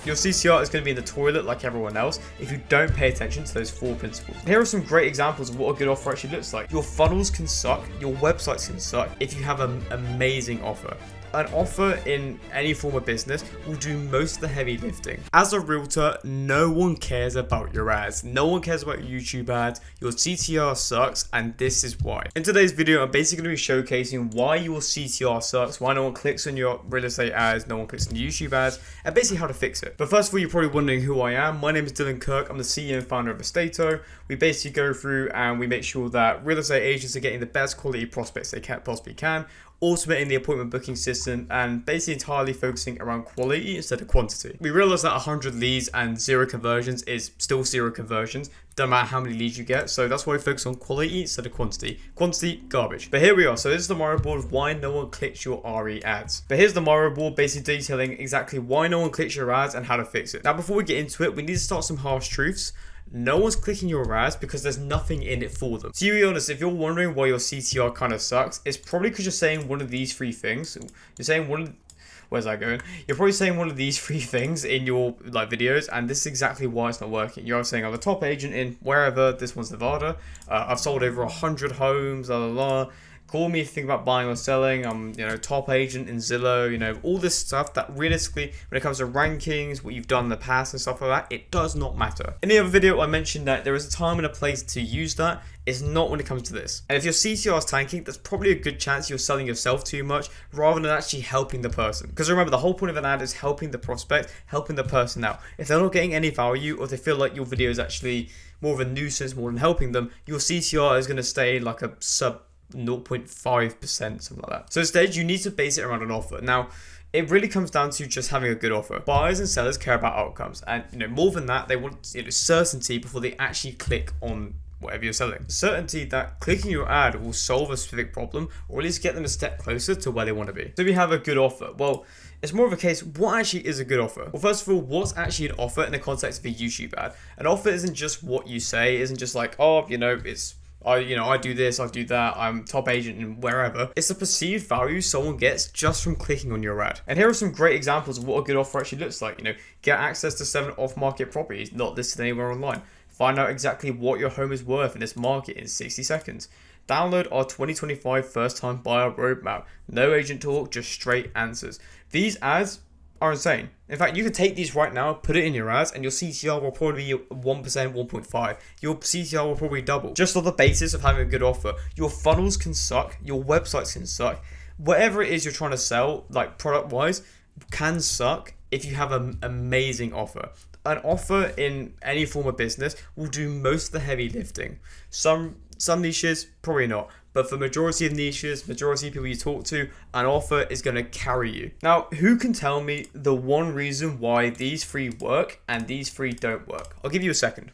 Your CTR is going to be in the toilet like everyone else if you don't pay attention to those 4 principles. Here are some great examples of what a good offer actually looks like. Your funnels can suck, your websites can suck if you have an amazing offer. An offer in any form of business will do most of the heavy lifting. As a realtor, no one cares about your ads. No one cares about your YouTube ads. Your CTR sucks, and this is why. In today's video, I'm basically going to be showcasing why your CTR sucks, why no one clicks on your real estate ads, no one clicks on your YouTube ads, and basically how to fix it. But first of all, you're probably wondering who I am. My name is Dylan Kirk. I'm the CEO and founder of Estato. We basically go through and we make sure that real estate agents are getting the best quality prospects they possibly can, automating the appointment booking system, and basically entirely focusing around quality instead of quantity. We realize that 100 leads and 0 conversions is still 0 conversions, no matter how many leads you get. So that's why we focus on quality instead of quantity. Quantity, garbage. But here we are. So this is the Mario board of why no one clicks your RE ads. But here's the Mario board basically detailing exactly why no one clicks your ads and how to fix it. Now, before we get into it, we need to start some harsh truths. No one's clicking your ads because there's nothing in it for them. So to be honest, if you're wondering why your CTR kind of sucks, it's probably because you're saying one of these 3 things. You're saying where's that going? You're probably saying one of these 3 things in your videos, and this is exactly why it's not working. You're saying I'm the top agent in wherever. This one's Nevada. I've sold over 100 homes. La la la. Call me if you think about buying or selling. I'm, top agent in Zillow, all this stuff that realistically, when it comes to rankings, what you've done in the past and stuff like that, it does not matter. In the other video, I mentioned that there is a time and a place to use that. It's not when it comes to this. And if your CTR is tanking, that's probably a good chance you're selling yourself too much rather than actually helping the person. Because remember, the whole point of an ad is helping the prospect, helping the person out. If they're not getting any value, or if they feel like your video is actually more of a nuisance more than helping them, your CTR is going to stay like a sub 0.5%, something like that. So instead, you need to base it around an offer. Now, it really comes down to just having a good offer. Buyers and sellers care about outcomes, and more than that, they want certainty before they actually click on whatever you're selling. Certainty that clicking your ad will solve a specific problem, or at least get them a step closer to where they want to be. So we have a good offer. Well, it's more of a case, what actually is a good offer? Well, first of all, what's actually an offer in the context of a YouTube ad? An offer isn't just what you say, isn't just like, it's I do this, I do that, I'm top agent and wherever. It's the perceived value someone gets just from clicking on your ad. And here are some great examples of what a good offer actually looks like. Get access to 7 off-market properties not listed anywhere online. Find out exactly what your home is worth in this market in 60 seconds. Download our 2025 first-time buyer roadmap. No agent talk, just straight answers. These ads are insane. In fact, you can take these right now, put it in your ads, and your CTR will probably be 1%, 1.5. Your CTR will probably double. Just on the basis of having a good offer. Your funnels can suck, your websites can suck. Whatever it is you're trying to sell, like product-wise, can suck if you have an amazing offer. An offer in any form of business will do most of the heavy lifting. Some niches, probably not. But for majority of niches, majority of people you talk to, an offer is going to carry you. Now, who can tell me the one reason why these 3 work and these 3 don't work? I'll give you a second.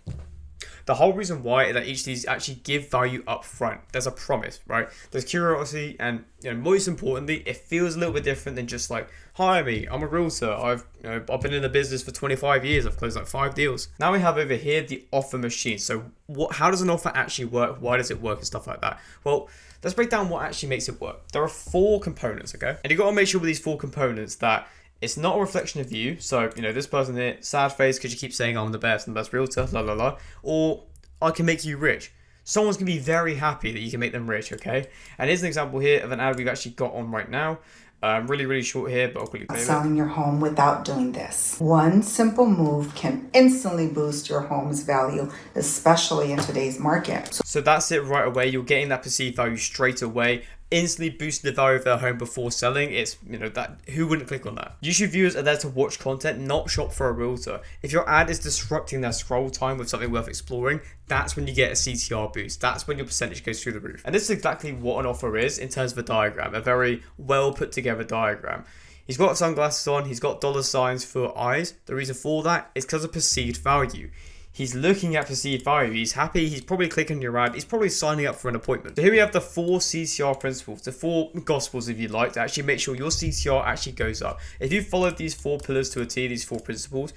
The whole reason why is that each of these actually give value up front. There's a promise, right? There's curiosity, and most importantly, it feels a little bit different than just like, hire me, I'm a realtor. I've been in the business for 25 years. I've closed like 5 deals. Now we have over here the offer machine. So how does an offer actually work? Why does it work and stuff like that? Well, let's break down what actually makes it work. There are 4 components, okay? And you got to make sure with these 4 components that it's not a reflection of you. So, this person here, sad face because you keep saying I'm the best realtor, la la la. Or I can make you rich. Someone's going to be very happy that you can make them rich, okay? And here's an example here of an ad we've actually got on right now. Really, really short here, but I'll quickly play it. Selling your home without doing this. One simple move can instantly boost your home's value, especially in today's market. So that's it right away. You're getting that perceived value straight away. Instantly boosting the value of their home before selling. It's, that who wouldn't click on that? YouTube viewers are there to watch content, not shop for a realtor. If your ad is disrupting their scroll time with something worth exploring, that's when you get a CTR boost. That's when your percentage goes through the roof. And this is exactly what an offer is in terms of a diagram, a very well put together diagram. He's got sunglasses on, he's got dollar signs for eyes. The reason for that is because of perceived value. He's looking at perceived value. He's happy. He's probably clicking your ad. He's probably signing up for an appointment. So here we have the 4 CTR principles, the 4 gospels, if you like, to actually make sure your CTR actually goes up. If you followed these 4 pillars to a T, these 4 principles,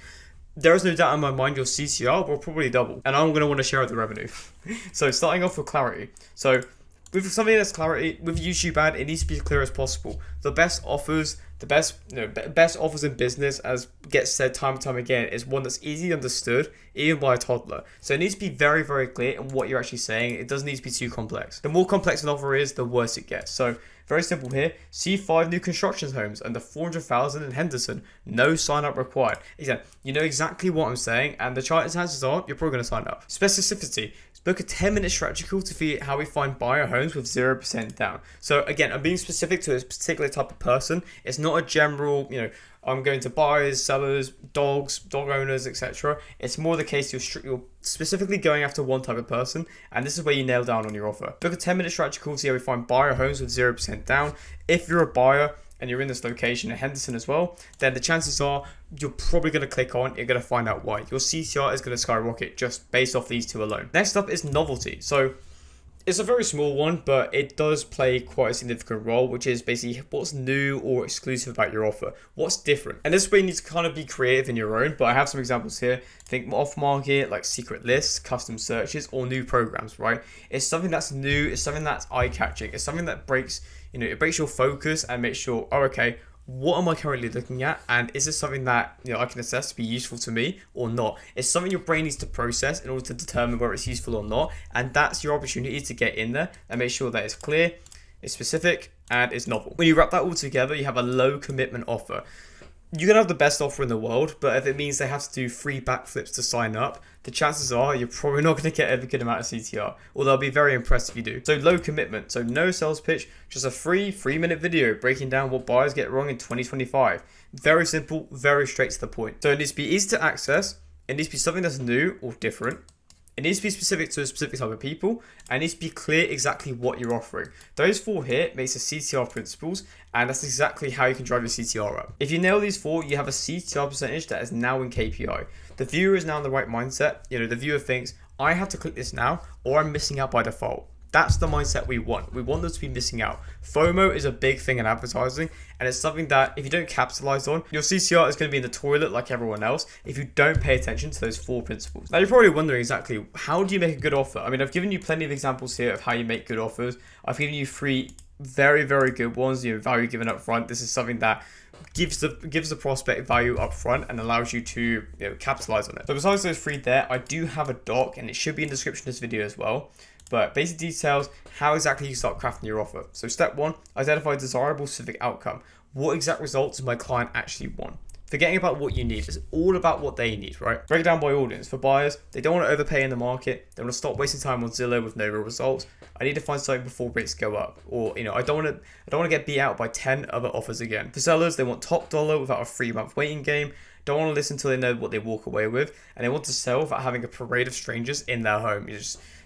there is no doubt in my mind your CTR will probably double. And I'm going to want to share out the revenue. So starting off with clarity. So with something that's clarity, with YouTube ad, it needs to be as clear as possible. The best offers, The best offers in business, as gets said time and time again, is one that's easily understood, even by a toddler. So it needs to be very, very clear in what you're actually saying. It doesn't need to be too complex. The more complex an offer is, the worse it gets. So very simple here. See 5 new construction homes under 400,000 in Henderson. No sign up required. Again, you know exactly what I'm saying, and the chances are you're probably going to sign up. Specificity. Book a 10-minute strategy call to see how we find buyer homes with 0% down. So again, I'm being specific to a particular type of person. It's not a general, I'm going to buyers, sellers, dogs, dog owners, etc. It's more the case you're specifically going after one type of person, and this is where you nail down on your offer. Book a 10-minute strategy call to see how we find buyer homes with 0% down. If you're a buyer and you're in this location in Henderson as well, then the chances are you're probably going to click on, you're going to find out why. Your CTR is going to skyrocket just based off these two alone. Next up is novelty. So it's a very small one, but it does play quite a significant role, which is basically what's new or exclusive about your offer. What's different? And this way you need to kind of be creative in your own, but I have some examples here. Think off-market, like secret lists, custom searches, or new programs, right? It's something that's new, it's something that's eye-catching, it's something that breaks, it breaks your focus and makes sure, what am I currently looking at, and is this something that I can assess to be useful to me or not? It's something your brain needs to process in order to determine whether it's useful or not, and that's your opportunity to get in there and make sure that it's clear, it's specific, and it's novel. When you wrap that all together, you have a low commitment offer. You can have the best offer in the world, but if it means they have to do 3 backflips to sign up, the chances are you're probably not going to get a good amount of CTR, although I'll be very impressed if you do. So low commitment, so no sales pitch, just a free 3-minute video breaking down what buyers get wrong in 2025. Very simple, very straight to the point. So it needs to be easy to access, it needs to be something that's new or different, it needs to be specific to a specific type of people, and it needs to be clear exactly what you're offering. Those 4 here makes the CTR principles, and that's exactly how you can drive your CTR up. If you nail these 4, you have a CTR percentage that is now in KPI. The viewer is now in the right mindset. The viewer thinks, I have to click this now, or I'm missing out by default. That's the mindset we want. We want them to be missing out. FOMO is a big thing in advertising, and it's something that if you don't capitalize on, your CTR is going to be in the toilet like everyone else if you don't pay attention to those 4 principles. Now you're probably wondering exactly, how do you make a good offer? I mean, I've given you plenty of examples here of how you make good offers. I've given you 3 very, very good ones. Value given up front. This is something that gives the prospect value up front and allows you to capitalize on it. So besides those 3 there, I do have a doc, and it should be in the description of this video as well. But basic details, how exactly you start crafting your offer. So step 1, identify a desirable specific outcome. What exact results does my client actually want? Forgetting about what you need, it's all about what they need, right? Break it down by audience. For buyers, they don't want to overpay in the market. They want to stop wasting time on Zillow with no real results. I need to find something before rates go up, or I don't want to get beat out by 10 other offers again. For sellers, they want top dollar without a 3-month waiting game. Don't want to listen until they know what they walk away with, and they want to sell without having a parade of strangers in their home.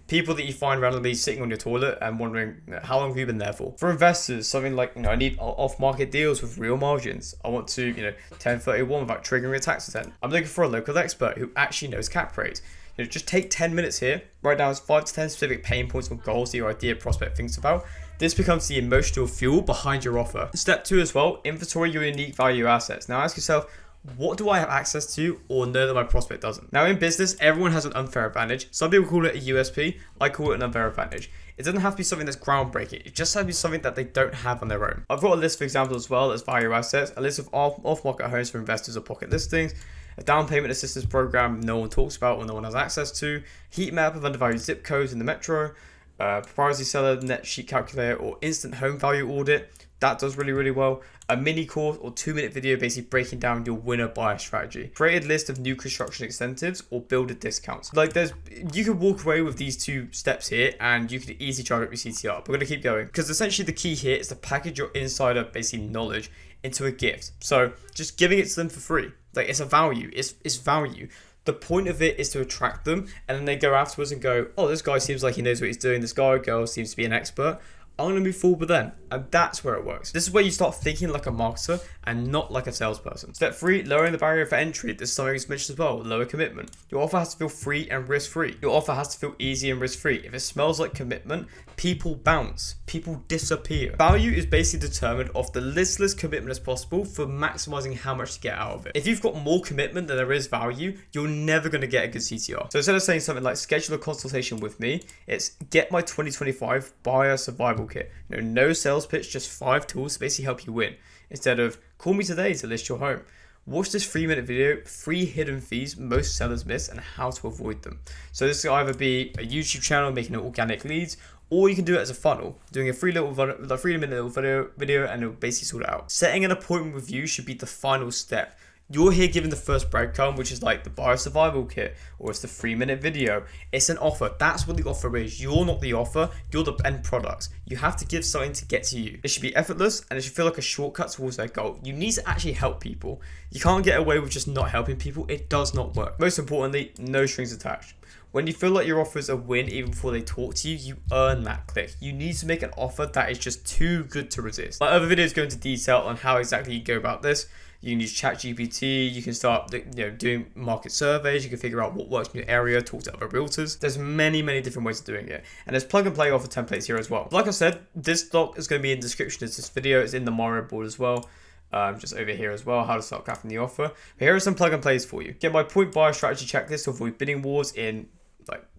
People that you find randomly sitting on your toilet and wondering, how long have you been there for? For investors, something like, I need off-market deals with real margins. I want to, 1031 without triggering a tax event. I'm looking for a local expert who actually knows cap rates. Just take 10 minutes here, write down 5 to 10 specific pain points or goals that your idea prospect thinks about. This becomes the emotional fuel behind your offer. Step 2 as well, inventory your unique value assets. Now ask yourself, what do I have access to or know that my prospect doesn't? Now in business, everyone has an unfair advantage. Some people call it a USP, I call it an unfair advantage. It doesn't have to be something that's groundbreaking, it just has to be something that they don't have on their own. I've got a list for example as well as value assets, a list of off-market homes for investors or pocket listings, a down payment assistance program no one talks about or no one has access to, heat map of undervalued zip codes in the metro, proprietary seller net sheet calculator or instant home value audit. That does really, really well. A mini course or 2-minute video basically breaking down your winner buyer strategy. Create a list of new construction incentives or builder discounts. You could walk away with these 2 steps here and you could easily drive up your CTR. But we're going to keep going because essentially the key here is to package your insider basically knowledge into a gift. So just giving it to them for free. It's a value. It's value. The point of it is to attract them, and then they go afterwards and go, oh, this guy seems like he knows what he's doing. This guy or girl seems to be an expert. I'm going to move forward with them. And that's where it works. This is where you start thinking like a marketer and not like a salesperson. Step 3, lowering the barrier for entry. This is something that's mentioned as well, lower commitment. Your offer has to feel free and risk-free. Your offer has to feel easy and risk-free. If it smells like commitment, people bounce. People disappear. Value is basically determined off the listless commitment as possible for maximizing how much to get out of it. If you've got more commitment than there is value, you're never going to get a good CTR. So instead of saying something like schedule a consultation with me, it's get my 2025 buyer survival kit. No sales pitch, just 5 tools to basically help you win. instead of call me today to list your home. Watch this 3-minute video, 3 hidden fees most sellers miss and how to avoid them. So this will either be a YouTube channel making it organic leads, or you can do it as a funnel, doing a 3-minute little video and it'll basically sort it out. Setting an appointment with you should be the final step. You're here giving the first breadcrumb, which is like the buyer survival kit, or it's the 3-minute video. It's an offer. That's what the offer is. You're not the offer. You're the end product. You have to give something to get to you. It should be effortless and it should feel like a shortcut towards their goal. You need to actually help people. You can't get away with just not helping people. It does not work. Most importantly, no strings attached. When you feel like your offer is a win even before they talk to you, you earn that click. You need to make an offer that is just too good to resist. My other videos go into detail on how exactly you go about this. You can use ChatGPT, you can start doing market surveys, you can figure out what works in your area, talk to other realtors. There's many different ways of doing it. And there's plug and play offer templates here as well. Like I said, this doc is going to be in the description of this video. It's in the Mario board as well. Just over here as well, how to start crafting the offer. But here are some plug and plays for you. Get my point buyer strategy checklist to avoid bidding wars in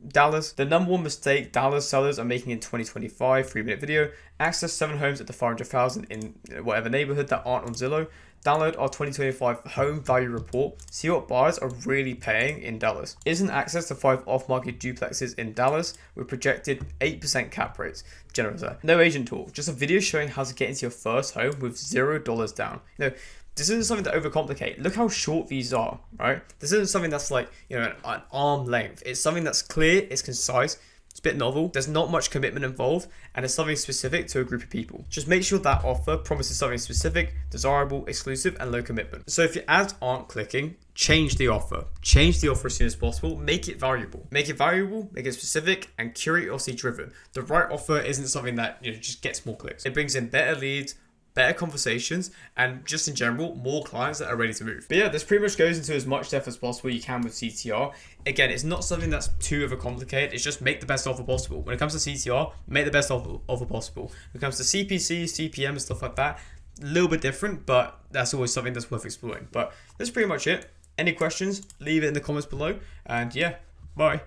Dallas. The number one mistake Dallas sellers are making in 2025, 3-minute video, access 7 homes at the 500,000 in whatever neighborhood that aren't on Zillow. Download our 2025 home value report. See what buyers are really paying in Dallas. Isn't access to 5 off-market duplexes in Dallas with projected 8% cap rates. Generous there. No agent talk, just a video showing how to get into your first home with $0 down. This isn't something to overcomplicate. Look how short these are, right? This isn't something that's like, an arm length. It's something that's clear, it's concise, it's a bit novel, there's not much commitment involved, and it's something specific to a group of people. Just make sure that offer promises something specific, desirable, exclusive, and low commitment. So if your ads aren't clicking, change the offer. Change the offer as soon as possible. Make it valuable. Make it valuable, make it specific, and curiosity driven. The right offer isn't something that just gets more clicks. It brings in better leads, better conversations, and just in general, more clients that are ready to move. But yeah, this pretty much goes into as much depth as possible you can with CTR. Again, it's not something that's too overcomplicated. It's just make the best offer possible. When it comes to CTR, make the best offer possible. When it comes to CPC, CPM, and stuff like that, a little bit different, but that's always something that's worth exploring. But that's pretty much it. Any questions, leave it in the comments below. And yeah, bye.